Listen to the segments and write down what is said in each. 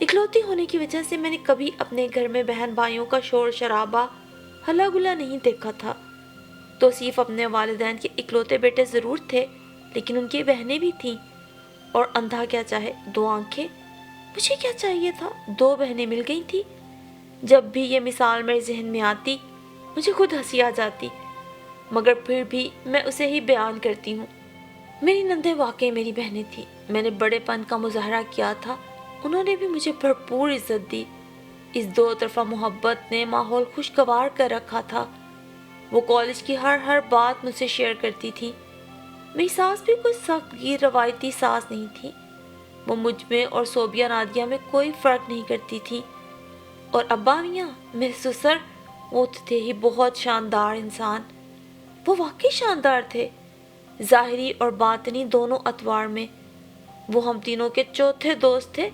اکلوتی ہونے کی وجہ سے میں نے کبھی اپنے گھر میں بہن بھائیوں کا شور شرابہ ہلا گلا نہیں دیکھا تھا۔ توصیف اپنے والدین کے اکلوتے بیٹے ضرور تھے، لیکن ان کی بہنیں بھی تھیں، اور اندھا کیا چاہے دو آنکھیں۔ مجھے کیا چاہیے تھا؟ دو بہنیں مل گئی تھی۔ جب بھی یہ مثال میرے ذہن میں آتی مجھے خود ہنسی آ جاتی، مگر پھر بھی میں اسے ہی بیان کرتی ہوں۔ میری نندیں واقعی میری بہنیں تھیں۔ میں نے بڑے پن کا مظاہرہ کیا تھا، انہوں نے بھی مجھے بھرپور عزت دی۔ اس دو طرفہ محبت نے ماحول خوشگوار کر رکھا تھا۔ وہ کالج کی ہر بات مجھ سے شیئر کرتی تھی۔ میری ساس بھی کوئی سخت گیر روایتی ساس نہیں تھی۔ وہ مجھ میں اور صوبیہ نادیہ میں کوئی فرق نہیں کرتی تھی۔ اور ابا میاں، میرے سسر، وہ تھے ہی بہت شاندار انسان۔ وہ واقعی شاندار تھے، ظاہری اور باطنی دونوں اعتبار میں۔ وہ ہم تینوں کے چوتھے دوست تھے،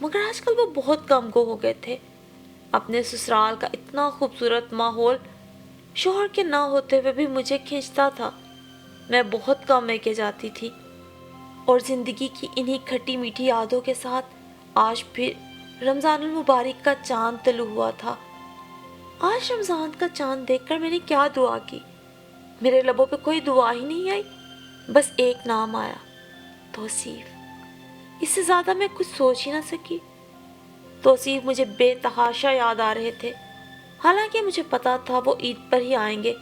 مگر آج کل وہ بہت کم گو ہو گئے تھے۔ اپنے سسرال کا اتنا خوبصورت ماحول شوہر کے نہ ہوتے ہوئے بھی مجھے کھینچتا تھا۔ میں بہت کم میکے جاتی تھی، اور زندگی کی انہی کھٹی میٹھی یادوں کے ساتھ آج پھر رمضان المبارک کا چاند طلوع ہوا تھا۔ آج رمضان کا چاند دیکھ کر میں نے کیا دعا کی؟ میرے لبوں پہ کوئی دعا ہی نہیں آئی، بس ایک نام آیا، توصیف۔ اس سے زیادہ میں کچھ سوچ ہی نہ سکی۔ توصیف مجھے بے تحاشا یاد آ رہے تھے، حالانکہ مجھے پتا تھا وہ عید پر ہی آئیں گے،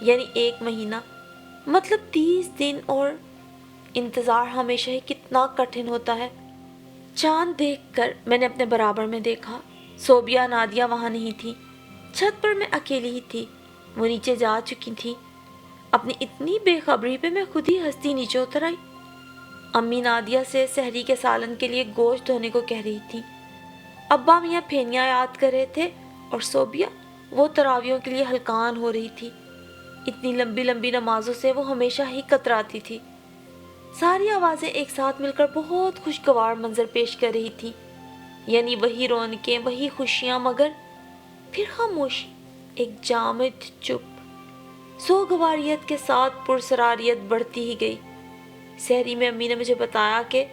یعنی 1 مہینہ، مطلب 30 دن، اور انتظار ہمیشہ ہی کتنا کٹھن ہوتا ہے۔ چاند دیکھ کر میں نے اپنے برابر میں دیکھا، صوبیہ نادیہ وہاں نہیں تھی، چھت پر میں اکیلی ہی تھی، وہ نیچے جا چکی تھی۔ اپنی اتنی بے خبری پہ میں خود ہی ہنستی نیچے اتر آئی۔ امی نادیہ سے سحری کے سالن کے لیے گوشت دھونے کو کہہ رہی تھی، ابا میاں پھینیاں یاد کر رہے تھے، اور صوبیہ وہ تراویحوں کے لیے ہلکان ہو رہی تھی۔ اتنی لمبی لمبی نمازوں سے وہ ہمیشہ ہی کتراتی تھی۔ ساری آوازیں ایک ساتھ مل کر بہت خوشگوار منظر پیش کر رہی تھی، یعنی وہی رونقیں، وہی خوشیاں، مگر پھر خاموشی، ایک جامد چپ۔ سوگواریت کے ساتھ پرسراریت بڑھتی ہی گئی۔ سحری میں امی نے مجھے بتایا کہ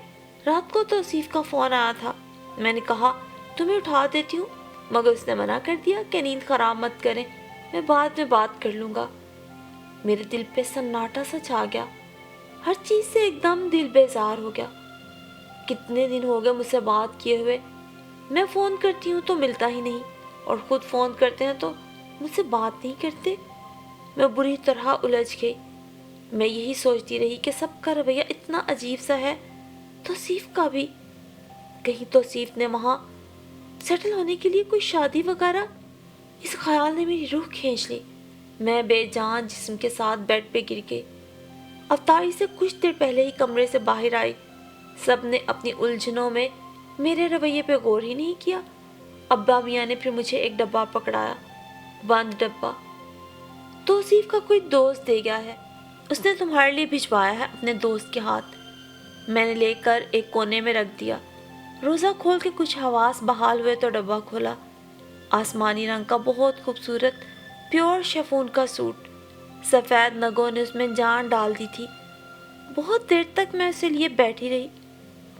رات کو توصیف کا فون آیا تھا۔ میں نے کہا تمہیں اٹھا دیتی ہوں، مگر اس نے منع کر دیا کہ نیند خراب مت کریں، میں بعد میں بات کر لوں گا۔ میرے دل پہ سناٹا سا چھا گیا، ہر چیز سے ایک دم دل بیزار ہو گیا۔ کتنے دن ہو گئے مجھ سے بات کیے ہوئے، میں فون کرتی ہوں تو ملتا ہی نہیں، اور خود فون کرتے ہیں تو مجھ سے بات نہیں کرتے۔ میں بری طرح الجھ گئی۔ میں یہی سوچتی رہی کہ سب کا رویہ اتنا عجیب سا ہے، توصیف کا بھی۔ کہیں توصیف نے وہاں سیٹل ہونے کے لیے کوئی شادی وغیرہ؟ اس خیال نے میری روح کھینچ لی۔ میں بے جان جسم کے ساتھ بیڈ پہ گر گئی۔ افطاری سے کچھ دیر پہلے ہی کمرے سے باہر آئی، سب نے اپنی الجھنوں میں میرے رویے پہ غور ہی نہیں کیا۔ ابا میاں نے پھر مجھے ایک ڈبہ پکڑایا، بند ڈبہ۔ توصیف کا کوئی دوست دے گیا ہے، اس نے تمہارے لیے بھجوایا ہے اپنے دوست کے ہاتھ۔ میں نے لے کر ایک کونے میں رکھ دیا۔ روزہ کھول کے کچھ حواس بحال ہوئے تو ڈبہ کھولا۔ آسمانی رنگ کا بہت خوبصورت پیور شیفون کا سوٹ، سفید نگوں نے اس میں جان ڈال دی تھی۔ بہت دیر تک میں اسے لیے بیٹھی رہی،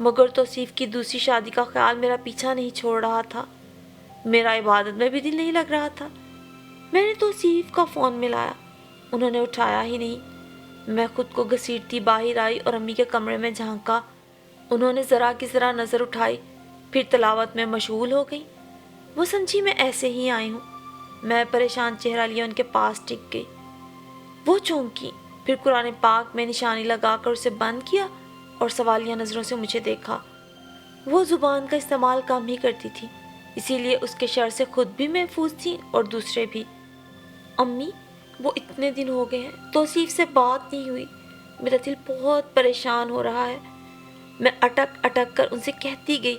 مگر توصیف کی دوسری شادی کا خیال میرا پیچھا نہیں چھوڑ رہا تھا۔ میرا عبادت میں بھی دل نہیں لگ رہا تھا۔ میں نے توصیف کا فون ملایا، انہوں نے اٹھایا ہی نہیں۔ میں خود کو گھسیٹتی باہر آئی اور امی کے کمرے میں جھانکا۔ انہوں نے ذرا کی ذرا نظر اٹھائی، پھر تلاوت میں مشغول ہو گئی۔ وہ سمجھی میں ایسے ہی آئی ہوں۔ میں پریشان چہرہ لیے ان کے پاس ٹک گئی۔ وہ چونکی، پھر قرآن پاک میں نشانی لگا کر اسے بند کیا اور سوالیہ نظروں سے مجھے دیکھا۔ وہ زبان کا استعمال کم ہی کرتی تھی، اسی لیے اس کے شر سے خود بھی محفوظ تھی اور دوسرے بھی۔ امی، وہ اتنے دن ہو گئے ہیں توصیف سے بات نہیں ہوئی، میرا دل بہت پریشان ہو رہا ہے۔ میں اٹک اٹک کر ان سے کہتی گئی،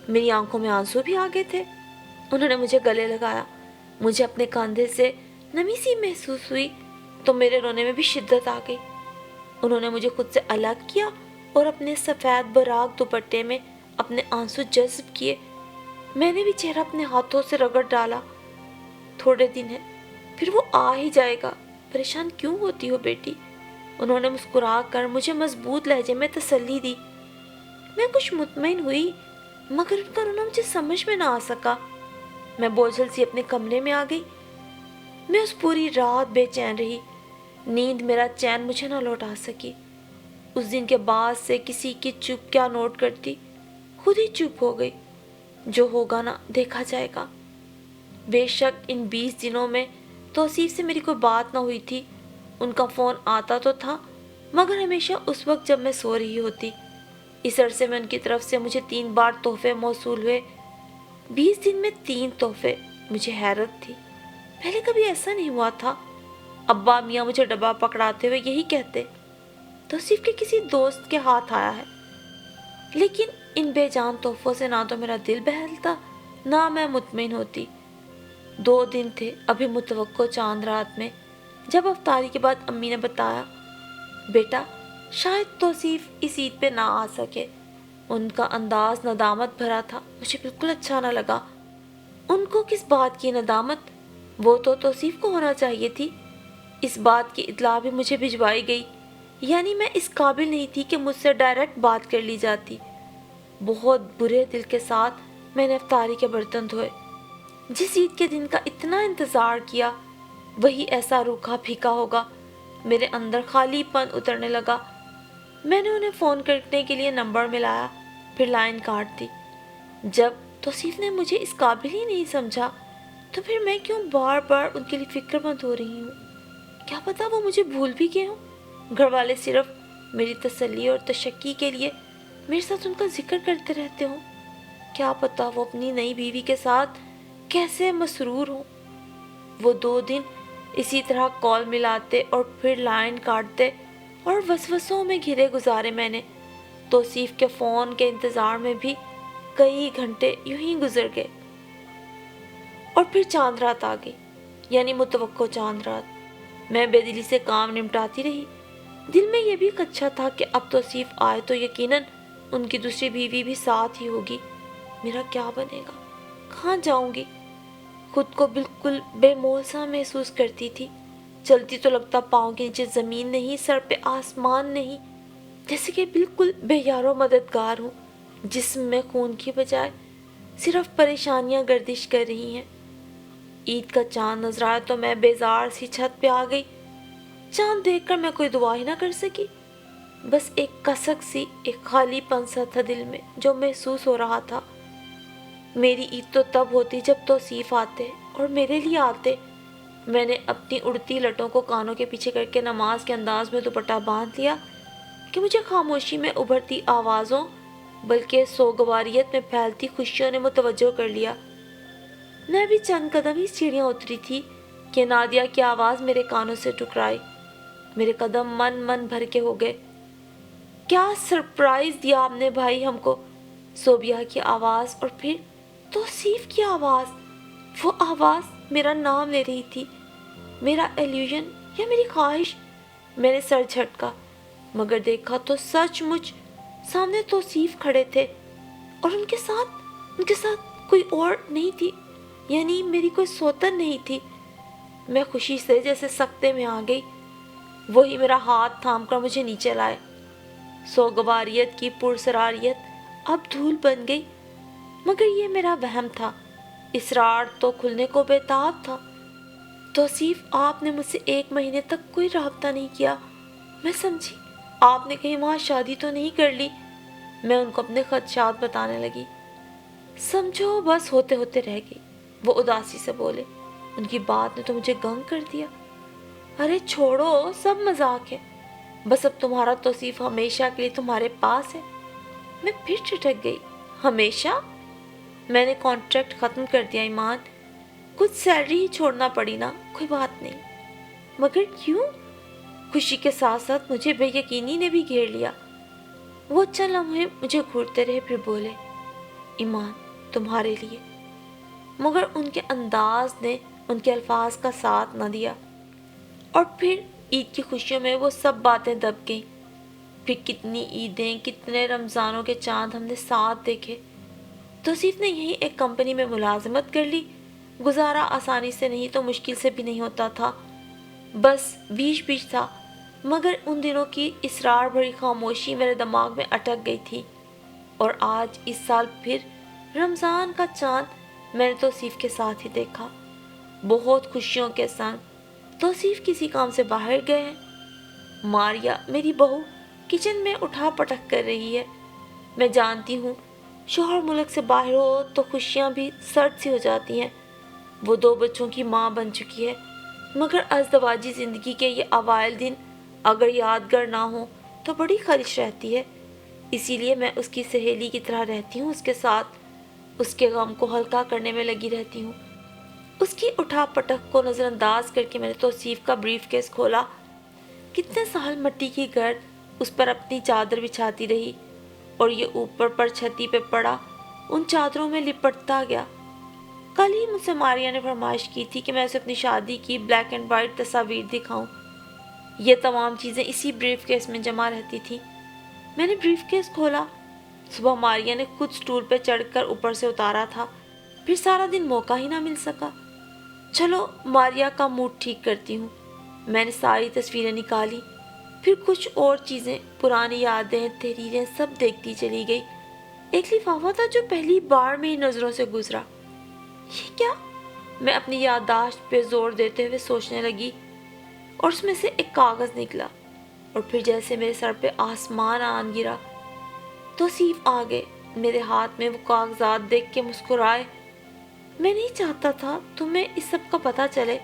میری آنکھوں میں آنسو بھی آ گئے تھے۔ انہوں نے مجھے گلے لگایا، مجھے اپنے کاندھے سے نمی سی محسوس ہوئی تو میرے رونے میں بھی شدت آ گئی۔ انہوں نے مجھے خود سے الگ کیا اور اپنے سفید براق دوپٹے میں اپنے آنسو جذب کیے۔ میں نے بھی چہرہ اپنے ہاتھوں سے رگڑ ڈالا۔ تھوڑے دن ہیں، پھر وہ آ ہی جائے گا، پریشان کیوں ہوتی ہو بیٹی؟ انہوں نے مسکرا کر مجھے مضبوط لہجے میں تسلی دی۔ میں کچھ مطمئن ہوئی، مگر ان کا رونا مجھے سمجھ میں نہ آ سکا۔ میں بوجھل سی اپنے کمرے میں آ گئی۔ میں اس پوری رات بے چین رہی، نیند میرا چین مجھے نہ لوٹا سکی۔ اس دن کے بعد سے کسی کی چپ کیا نوٹ کرتی، خود ہی چپ ہو گئی۔ جو ہوگا نا دیکھا جائے گا۔ بے شک ان 20 دنوں میں توصیف سے میری کوئی بات نہ ہوئی تھی۔ ان کا فون آتا تو تھا، مگر ہمیشہ اس وقت جب میں سو رہی ہوتی۔ اس عرصے میں ان کی طرف سے مجھے 3 بار تحفے موصول ہوئے۔ 20 دن میں 3 تحفے، مجھے حیرت تھی، پہلے کبھی ایسا نہیں ہوا تھا۔ ابا میاں مجھے ڈبہ پکڑاتے ہوئے یہی کہتے، توصیف کے کسی دوست کے ہاتھ آیا ہے۔ لیکن ان بے جان تحفوں سے نہ تو میرا دل بہلتا، نہ میں مطمئن ہوتی۔ 2 دن تھے ابھی متوقع چاند رات میں، جب افطاری کے بعد امی نے بتایا، بیٹا شاید توصیف اس عید پہ نہ آ سکے۔ ان کا انداز ندامت بھرا تھا، مجھے بالکل اچھا نہ لگا۔ ان کو کس بات کی ندامت؟ وہ تو توصیف کو ہونا چاہیے تھی۔ اس بات کی اطلاع بھی مجھے بھجوائی گئی، یعنی میں اس قابل نہیں تھی کہ مجھ سے ڈائریکٹ بات کر لی جاتی۔ بہت برے دل کے ساتھ میں نے افطاری کے برتن دھوئے۔ جس عید کے دن کا اتنا انتظار کیا، وہی ایسا روکھا پھیکا ہوگا۔ میرے اندر خالی پن اترنے لگا۔ میں نے انہیں فون کرنے کے لیے نمبر ملایا، پھر لائن کاٹ دی۔ جب توصیف نے مجھے اس قابل ہی نہیں سمجھا، تو پھر میں کیوں بار بار ان کے لیے فکر مند ہو رہی ہوں؟ کیا پتا وہ مجھے بھول بھی گئے ہوں۔ گھر والے صرف میری تسلی اور تشکی کے لیے میرے ساتھ ان کا ذکر کرتے رہتے ہوں۔ کیا پتا وہ اپنی نئی بیوی کے ساتھ کیسے مسرور ہوں۔ وہ 2 دن اسی طرح کال ملاتے اور پھر لائن کاٹتے اور وسوسوں میں گھرے گزارے میں نے۔ توصیف کے فون کے انتظار میں بھی کئی گھنٹے یوں ہی گزر گئے، اور پھر چاند رات آ گئی، یعنی متوقع چاند رات۔ میں بے دلی سے کام نمٹاتی رہی۔ دل میں یہ بھی خدشہ تھا کہ اب توصیف آئے تو یقیناً ان کی دوسری بیوی بھی ساتھ ہی ہوگی۔ میرا کیا بنے گا؟ کہاں جاؤں گی؟ خود کو بالکل بے مول سا محسوس کرتی تھی۔ چلتی تو لگتا پاؤں کے نیچے زمین نہیں، سر پہ آسمان نہیں، جیسے کہ بالکل بے یار و مددگار ہوں۔ جسم میں خون کی بجائے صرف پریشانیاں گردش کر رہی ہیں۔ عید کا چاند نظر آیا تو میں بیزار سی چھت پہ آ گئی۔ چاند دیکھ کر میں کوئی دعا ہی نہ کر سکی۔ بس ایک کسک سی، ایک خالی پن سا تھا دل میں جو محسوس ہو رہا تھا۔ میری عید تو تب ہوتی جب توصیف آتے اور میرے لیے آتے۔ میں نے اپنی اڑتی لٹوں کو کانوں کے پیچھے کر کے نماز کے انداز میں دوپٹہ باندھ لیا کہ مجھے خاموشی میں ابھرتی آوازوں بلکہ سوگواریت میں پھیلتی خوشیوں نے متوجہ کر لیا۔ میں بھی چند قدم ہی سیڑھیاں اتری تھی کہ نادیہ کی آواز میرے کانوں سے ٹکرائی۔ میرے قدم من بھر کے ہو گئے۔ کیا سرپرائز دیا آپ نے بھائی ہم کو؟ صوبیہ کی آواز اور پھر توصیف کی آواز۔ وہ آواز میرا نام لے رہی تھی۔ میرا ایلیوژن یا میری خواہش؟ میں نے سر جھٹکا، مگر دیکھا تو سچ مچ سامنے توصیف کھڑے تھے، اور ان کے ساتھ کوئی اور نہیں تھی، یعنی میری کوئی سوتن نہیں تھی۔ میں خوشی سے جیسے سکتے میں آ گئی۔ وہی میرا ہاتھ تھام کر مجھے نیچے لائے۔ سوگواریت کی پرسراریت اب دھول بن گئی، مگر یہ میرا وہم تھا۔ اسرار تو کھلنے کو بےتاب تھا۔ توصیف، آپ نے مجھ سے 1 مہینے تک کوئی رابطہ نہیں کیا۔ میں سمجھی آپ نے کہیں وہاں شادی تو نہیں کر لی۔ میں ان کو اپنے خدشات بتانے لگی۔ سمجھو بس ہوتے ہوتے رہ گئی، وہ اداسی سے بولے۔ ان کی بات نے تو مجھے گنگ کر دیا۔ ارے چھوڑو، سب مذاق ہے، بس اب تمہارا توصیف ہمیشہ کے لیے تمہارے پاس ہے۔ میں پھر ٹھٹک گئی۔ ہمیشہ؟ میں نے کانٹریکٹ ختم کر دیا ایمان، کچھ سیلری ہی چھوڑنا پڑی نا، کوئی بات نہیں۔ مگر کیوں؟ خوشی کے ساتھ ساتھ مجھے بے یقینی نے بھی گھیر لیا۔ وہ چند لمحے مجھے گھورتے رہے، پھر بولے، ایمان تمہارے لیے۔ مگر ان کے انداز نے ان کے الفاظ کا ساتھ نہ دیا، اور پھر عید کی خوشیوں میں وہ سب باتیں دب گئیں۔ پھر کتنی عیدیں، کتنے رمضانوں کے چاند ہم نے ساتھ دیکھے۔ توصیف نے یہی ایک کمپنی میں ملازمت کر لی۔ گزارا آسانی سے نہیں تو مشکل سے بھی نہیں ہوتا تھا، بس بیچ تھا۔ مگر ان دنوں کی اسرار بھری خاموشی میرے دماغ میں اٹک گئی تھی۔ اور آج اس سال پھر رمضان کا چاند میں نے توصیف کے ساتھ ہی دیکھا۔ بہت خوشیوں کے سنگ توصیف کسی کام سے باہر گئے ہیں۔ ماریا میری بہو کچن میں اٹھا پٹک کر رہی ہے۔ میں جانتی ہوں شوہر ملک سے باہر ہو تو خوشیاں بھی سرد سی ہو جاتی ہیں۔ وہ 2 بچوں کی ماں بن چکی ہے، مگر ازدواجی زندگی کے یہ اوائل دن اگر یادگار نہ ہو تو بڑی خلش رہتی ہے۔ اسی لیے میں اس کی سہیلی کی طرح رہتی ہوں، اس کے ساتھ اس کے غم کو ہلکا کرنے میں لگی رہتی ہوں۔ اس کی اٹھا پٹک کو نظر انداز کر کے میں نے توصیف کا بریف کیس کھولا۔ کتنے سال مٹی کی گرد اس پر اپنی چادر بچھاتی رہی اور یہ اوپر پر چھتی پہ پڑا ان چادروں میں لپٹتا گیا۔ کل ہی مجھ سے ماریا نے فرمائش کی تھی کہ میں اسے اپنی شادی کی بلیک اینڈ وائٹ تصاویر دکھاؤں۔ یہ تمام چیزیں اسی بریف کیس میں جمع رہتی تھی۔ میں نے بریف کیس کھولا۔ صبح ماریا نے خود سٹول پہ چڑھ کر اوپر سے اتارا تھا، پھر سارا دن موقع ہی نہ مل سکا۔ چلو ماریا کا موڈ ٹھیک کرتی ہوں۔ میں نے ساری تصویریں نکالی، پھر کچھ اور چیزیں، پرانی یادیں، تحریریں سب دیکھتی چلی گئی۔ ایک لفافہ تھا جو پہلی بار میری نظروں سے گزرا۔ یہ کیا؟ میں اپنی یادداشت پہ زور دیتے ہوئے سوچنے لگی اور اس میں سے ایک کاغذ نکلا اور پھر جیسے میرے سر پہ آسمان آن گرا۔ توصیف آ گئے، میرے ہاتھ میں وہ کاغذات دیکھ کے مسکرائے۔ میں نہیں چاہتا تھا تمہیں اس سب کا پتہ چلے،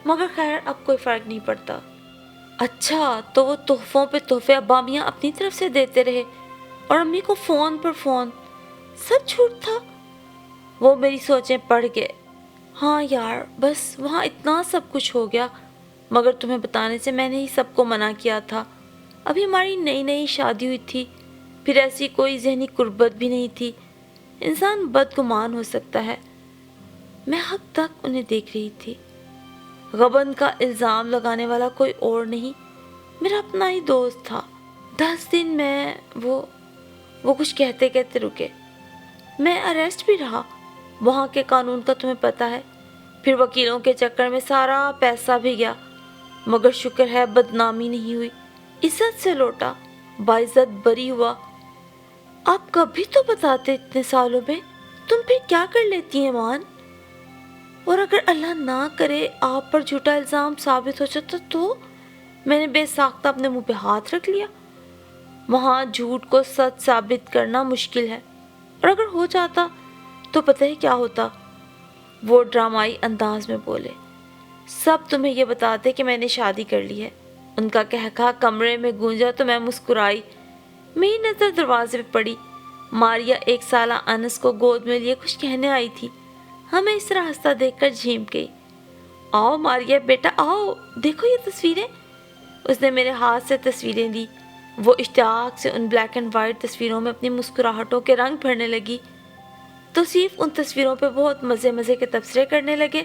مگر خیر اب کوئی فرق نہیں پڑتا۔ اچھا تو وہ تحفوں پہ تحفے ابا میاں اپنی طرف سے دیتے رہے اور امی کو فون پر فون، سب جھوٹ تھا؟ وہ میری سوچیں پڑھ گئے۔ ہاں یار، بس وہاں اتنا سب کچھ ہو گیا، مگر تمہیں بتانے سے میں نے ہی سب کو منع کیا تھا۔ ابھی ہماری نئی نئی شادی ہوئی تھی، پھر ایسی کوئی ذہنی قربت بھی نہیں تھی، انسان بدگمان ہو سکتا ہے۔ میں حق تک انہیں دیکھ رہی تھی۔ غبن کا الزام لگانے والا کوئی اور نہیں، میرا اپنا ہی دوست تھا۔ 10 دن میں وہ کچھ کہتے کہتے رکے۔ میں اریسٹ بھی رہا، وہاں کے قانون کا تمہیں پتہ ہے، پھر وکیلوں کے چکر میں سارا پیسہ بھی گیا، مگر شکر ہے بدنامی نہیں ہوئی، عزت سے لوٹا، باعزت بری ہوا۔ آپ کبھی تو بتاتے اتنے سالوں میں، تم پھر کیا کر لیتی ہیں مان؟ اور اگر اللہ نہ کرے آپ پر جھوٹا الزام ثابت ہو جاتا تو؟ میں نے بے ساختہ اپنے منہ پہ ہاتھ رکھ لیا۔ وہاں جھوٹ کو سچ ثابت کرنا مشکل ہے، اور اگر ہو جاتا تو پتہ ہے کیا ہوتا؟ وہ ڈرامائی انداز میں بولے، سب تمہیں یہ بتاتے کہ میں نے شادی کر لی ہے۔ ان کا کہکہا کمرے میں گونجا تو میں مسکرائی۔ میری نظر دروازے پہ پڑی۔ ماریا 1 سالہ انس کو گود میں لیے کچھ کہنے آئی تھی، ہمیں اس طرح ہنستا دیکھ کر جھیم گئی۔ آؤ ماریا بیٹا آؤ، دیکھو یہ تصویریں۔ اس نے میرے ہاتھ سے تصویریں لی۔ وہ اشتیاق سے ان بلیک اینڈ وائٹ تصویروں میں اپنی مسکراہٹوں کے رنگ بھرنے لگی۔ توصیف ان تصویروں پہ بہت مزے کے تبصرے کرنے لگے۔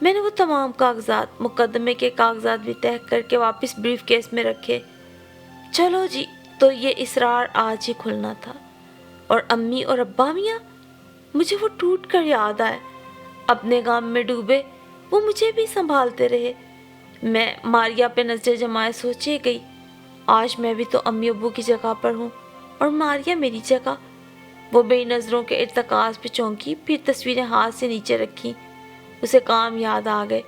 میں نے وہ تمام کاغذات، مقدمے کے کاغذات بھی تہہ کر کے واپس بریف کیس میں رکھے۔ چلو جی، تو یہ اسرار آج ہی کھلنا تھا۔ اور امی اور ابا میاں، مجھے وہ ٹوٹ کر یاد آئے۔ اپنے غم میں ڈوبے وہ مجھے بھی سنبھالتے رہے۔ میں ماریا پہ نظر جمائے سوچے گئی، آج میں بھی تو امی ابو کی جگہ پر ہوں اور ماریا میری جگہ۔ وہ میری نظروں کے ارتکاز پہ چونکی، پھر تصویریں ہاتھ سے نیچے رکھی۔ اسے کام یاد آ گئے۔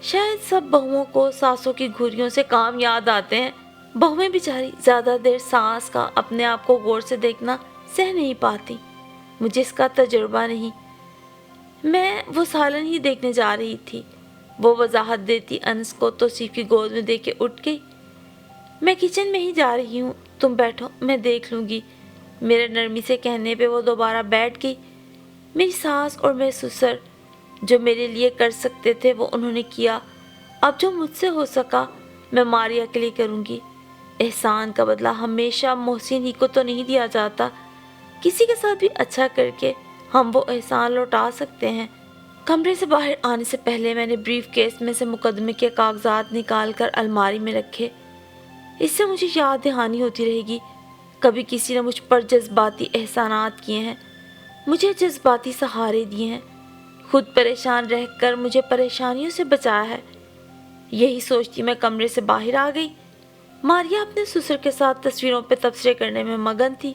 شاید سب بہوؤں کو ساسوں کی گھوریوں سے کام یاد آتے ہیں۔ بہویں بیچاری زیادہ دیر ساس کا اپنے آپ کو غور سے دیکھنا سہ نہیں پاتی۔ مجھے اس کا تجربہ نہیں۔ میں وہ سالن ہی دیکھنے جا رہی تھی۔ وہ وضاحت دیتی انس کو توصیف کی گود میں دے کے اٹھ گئی۔ میں کچن میں ہی جا رہی ہوں، تم بیٹھو، میں دیکھ لوں گی۔ میرے نرمی سے کہنے پہ وہ دوبارہ بیٹھ گئی۔ میری ساس اور میرے سسر جو میرے لیے کر سکتے تھے وہ انہوں نے کیا۔ اب جو مجھ سے ہو سکا میں ماریا کے لیے کروں گی۔ احسان کا بدلہ ہمیشہ محسن ہی کو تو نہیں دیا جاتا، کسی کے ساتھ بھی اچھا کر کے ہم وہ احسان لوٹا سکتے ہیں۔ کمرے سے باہر آنے سے پہلے میں نے بریف کیس میں سے مقدمے کے کاغذات نکال کر الماری میں رکھے۔ اس سے مجھے یاد دہانی ہوتی رہے گی، کبھی کسی نے مجھ پر جذباتی احسانات کیے ہیں، مجھے جذباتی سہارے دیے ہیں، خود پریشان رہ کر مجھے پریشانیوں سے بچایا ہے۔ یہی سوچتی میں کمرے سے باہر آ گئی۔ ماریا اپنے سسر کے ساتھ تصویروں پہ تبصرے کرنے میں مگن تھی۔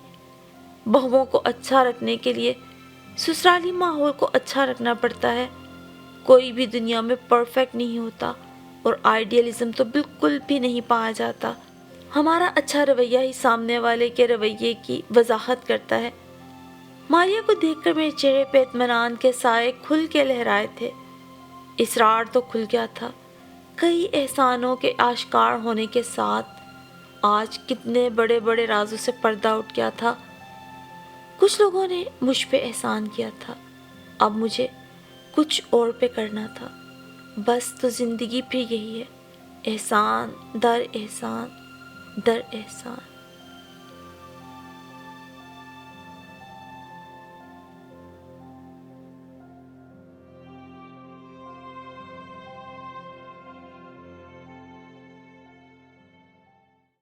بہوؤں کو اچھا رکھنے کے لیے سسرالی ماحول کو اچھا رکھنا پڑتا ہے۔ کوئی بھی دنیا میں پرفیکٹ نہیں ہوتا اور آئیڈیلزم تو بالکل بھی نہیں پایا جاتا۔ ہمارا اچھا رویہ ہی سامنے والے کے رویے کی وضاحت کرتا ہے۔ ماریا کو دیکھ کر میرے چہرے پہ اطمینان کے سائے کھل کے لہرائے تھے۔ اسرار تو کھل گیا تھا۔ کئی احسانوں کے آشکار ہونے کے ساتھ آج کتنے بڑے بڑے رازوں سے پردہ اٹھ گیا تھا۔ کچھ لوگوں نے مجھ پہ احسان کیا تھا، اب مجھے کچھ اور پہ کرنا تھا۔ بس تو زندگی پھر یہی ہے، احسان در احسان در احسان۔